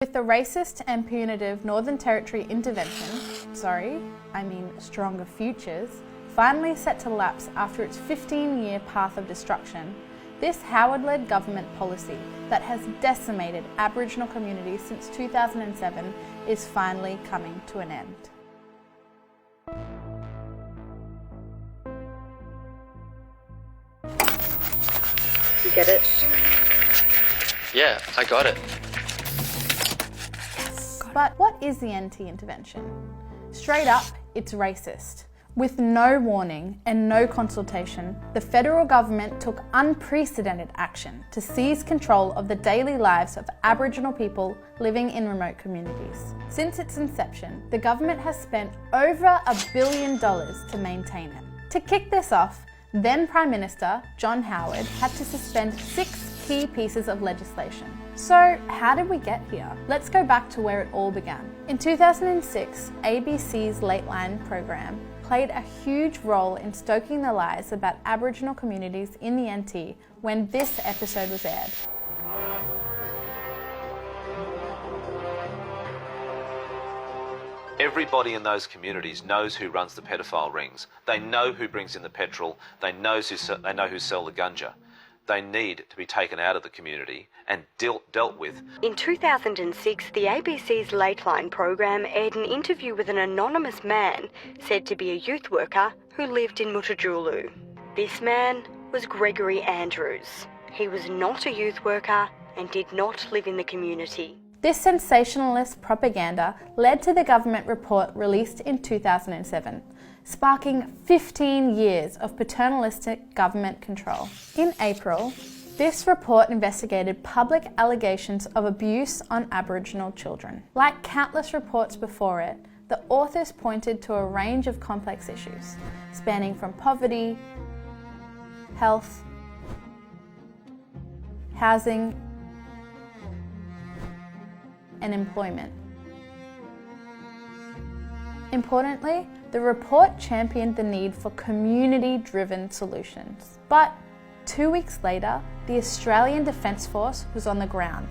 With the racist and punitive Northern Territory intervention, Stronger Futures, finally set to lapse after its 15-year path of destruction, this Howard-led government policy that has decimated Aboriginal communities since 2007 is finally coming to an end. You get it? Yeah, I got it. But what is the NT intervention? Straight up, it's racist. With no warning and no consultation, the federal government took unprecedented action to seize control of the daily lives of Aboriginal people living in remote communities. Since its inception, the government has spent over $1 billion to maintain it. To kick this off, then Prime Minister John Howard had to suspend 6 key pieces of legislation. So how did we get here? Let's go back to where it all began. In 2006, ABC's Lateline program played a huge role in stoking the lies about Aboriginal communities in the NT when this episode was aired. Everybody in those communities knows who runs the pedophile rings. They know who brings in the petrol. They know who sell the ganja. They need to be taken out of the community and dealt with. In 2006, the ABC's Lateline program aired an interview with an anonymous man said to be a youth worker who lived in Mutijulu. This man was Gregory Andrews. He was not a youth worker and did not live in the community. This sensationalist propaganda led to the government report released in 2007, sparking 15 years of paternalistic government control. In April, this report investigated public allegations of abuse on Aboriginal children. Like countless reports before it, the authors pointed to a range of complex issues, spanning from poverty, health, housing, and employment. Importantly, the report championed the need for community-driven solutions. But 2 weeks later, the Australian Defence Force was on the ground,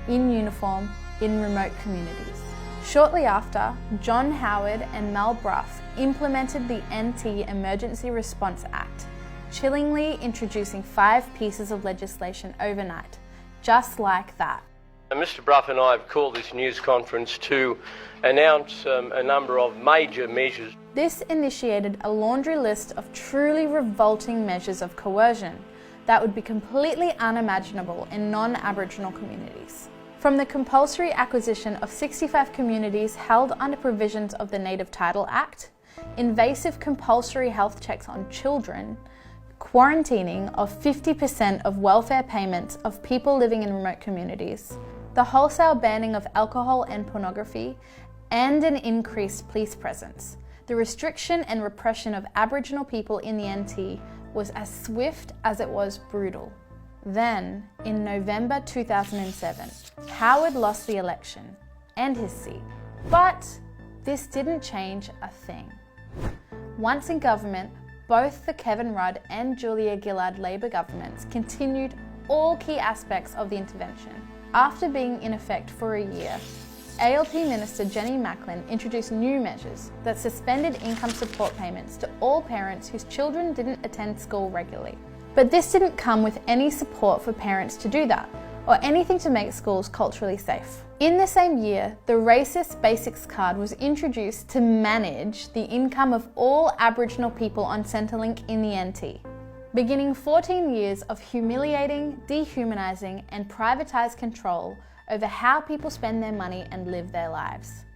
in uniform, in remote communities. Shortly after, John Howard and Mel Brough implemented the NT Emergency Response Act, chillingly introducing 5 pieces of legislation overnight, just like that. Mr Brough and I have called this news conference to announce a number of major measures. This initiated a laundry list of truly revolting measures of coercion that would be completely unimaginable in non-Aboriginal communities. From the compulsory acquisition of 65 communities held under provisions of the Native Title Act, invasive compulsory health checks on children, quarantining of 50% of welfare payments of people living in remote communities, the wholesale banning of alcohol and pornography, and an increased police presence. The restriction and repression of Aboriginal people in the NT was as swift as it was brutal. Then, in November 2007, Howard lost the election and his seat. But this didn't change a thing. Once in government, both the Kevin Rudd and Julia Gillard Labor governments continued all key aspects of the intervention. After being in effect for a year, ALP Minister Jenny Macklin introduced new measures that suspended income support payments to all parents whose children didn't attend school regularly. But this didn't come with any support for parents to do that, or anything to make schools culturally safe. In the same year, the Racist Basics Card was introduced to manage the income of all Aboriginal people on Centrelink in the NT. Beginning 14 years of humiliating, dehumanising and privatised control over how people spend their money and live their lives.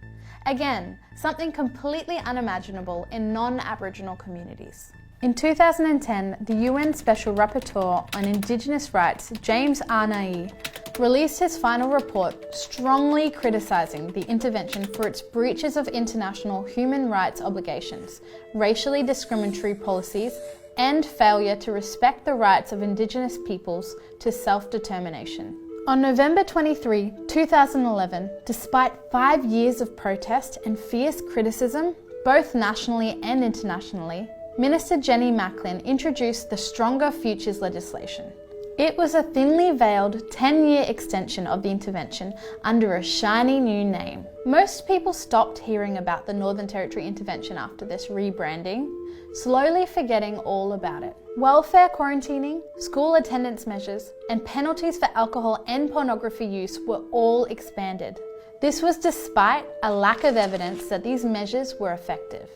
Again, something completely unimaginable in non-Aboriginal communities. In 2010, the UN Special Rapporteur on Indigenous Rights, James Arnai, released his final report strongly criticising the intervention for its breaches of international human rights obligations, racially discriminatory policies, and failure to respect the rights of Indigenous peoples to self-determination. On November 23, 2011, despite 5 years of protest and fierce criticism, both nationally and internationally, Minister Jenny Macklin introduced the Stronger Futures legislation. It was a thinly veiled 10-year extension of the intervention under a shiny new name. Most people stopped hearing about the Northern Territory intervention after this rebranding, slowly forgetting all about it. Welfare quarantining, school attendance measures, and penalties for alcohol and pornography use were all expanded. This was despite a lack of evidence that these measures were effective.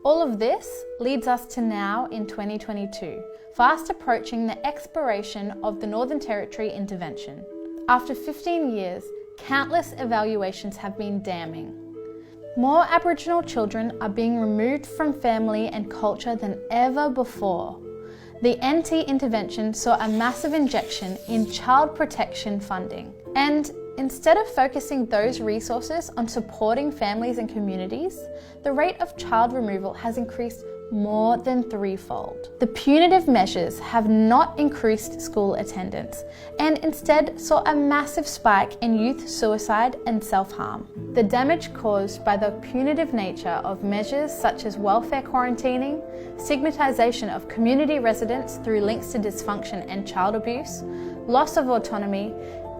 All of this leads us to now in 2022, fast approaching the expiration of the Northern Territory intervention. After 15 years, countless evaluations have been damning. More Aboriginal children are being removed from family and culture than ever before. The NT intervention saw a massive injection in child protection funding. And instead of focusing those resources on supporting families and communities, the rate of child removal has increased more than threefold. The punitive measures have not increased school attendance and instead saw a massive spike in youth suicide and self-harm. The damage caused by the punitive nature of measures such as welfare quarantining, stigmatisation of community residents through links to dysfunction and child abuse, loss of autonomy,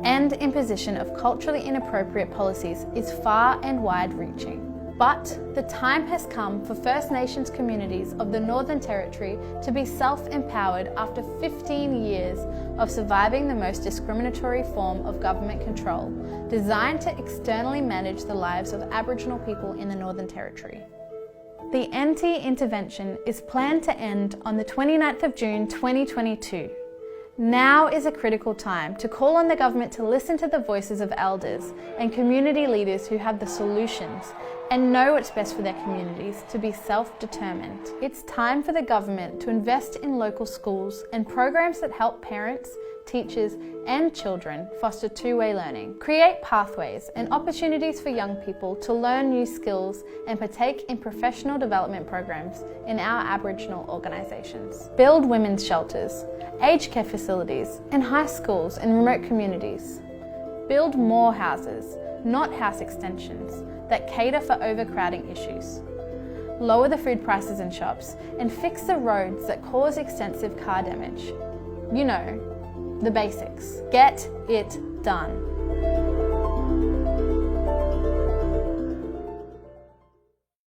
and imposition of culturally inappropriate policies is far and wide-reaching. But the time has come for First Nations communities of the Northern Territory to be self-empowered after 15 years of surviving the most discriminatory form of government control, designed to externally manage the lives of Aboriginal people in the Northern Territory. The NT intervention is planned to end on the 29th of June 2022. Now is a critical time to call on the government to listen to the voices of elders and community leaders who have the solutions and know what's best for their communities to be self-determined. It's time for the government to invest in local schools and programs that help parents, teachers and children foster two-way learning, create pathways and opportunities for young people to learn new skills and partake in professional development programs in our Aboriginal organisations, build women's shelters, aged care facilities and high schools in remote communities, build more houses, not house extensions, that cater for overcrowding issues, lower the food prices in shops and fix the roads that cause extensive car damage. You know, the basics. Get it done.